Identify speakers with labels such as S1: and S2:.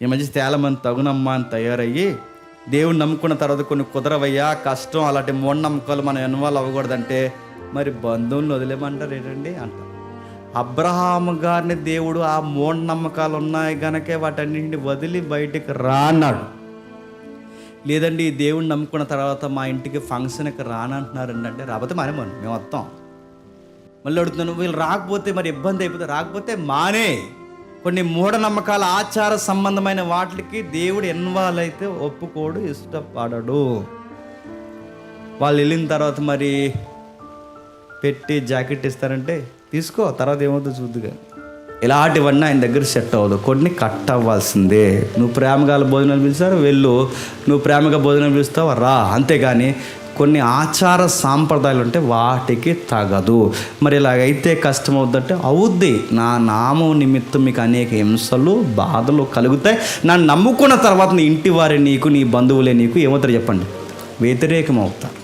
S1: ఈ మధ్య చాలామంది తగునమ్మా అని తయారయ్యి దేవుని నమ్ముకున్న తర్వాత కొన్ని కుదరవయ్యా, కష్టం, అలాంటి మూఢనమ్మకాలు మనం ఇన్వాల్వ్ అవ్వకూడదంటే మరి బంధువులను వదిలేమంటారు ఏంటండి అంటారు. అబ్రహాము గారిని దేవుడు ఆ మూఢనమ్మకాలు ఉన్నాయి కనుకే వాటన్నింటిని వదిలి బయటికి రా అన్నాడు. లేదండి దేవుడిని నమ్ముకున్న తర్వాత మా ఇంటికి ఫంక్షన్కి రానంటున్నారండి అంటే రాకపోతే మానేమని మేము వస్తాం. మళ్ళీ అడుగుతున్నాను, వీళ్ళు రాకపోతే మరి ఇబ్బంది అయిపోతే, రాకపోతే మానే. కొన్ని మూఢనమ్మకాల ఆచార సంబంధమైన వాటికి దేవుడు ఇన్వాల్వ్ అయితే ఒప్పుకోడు, ఇష్టపడడు. వాళ్ళు వెళ్ళిన తర్వాత మరి పెట్టి జాకెట్ ఇస్తారంటే తీసుకో, తర్వాత ఏమవుతుందో చూద్దుగా. ఇలాంటివన్నీ ఆయన దగ్గర సెట్ అవ్వదు. కొన్ని కట్ అవ్వాల్సిందే. నువ్వు ప్రేమగా భోజనాలు పిలుస్తారు వెళ్ళు, నువ్వు ప్రేమగా భోజనాలు పిలుస్తావు రా, అంతేగాని కొన్ని ఆచార సాంప్రదాయాలు ఉంటే వాటికి తగదు. మరి ఇలాగైతే కష్టం అవుద్దంటే అవుద్ది. నా నామం నిమిత్తం మీకు అనేక హింసలు బాధలు కలుగుతాయి. నన్ను నమ్ముకున్న తర్వాత నీ ఇంటి వారే నీకు, నీ బంధువులే నీకు ఏమవుతారు చెప్పండి, వ్యతిరేకం అవుతారు.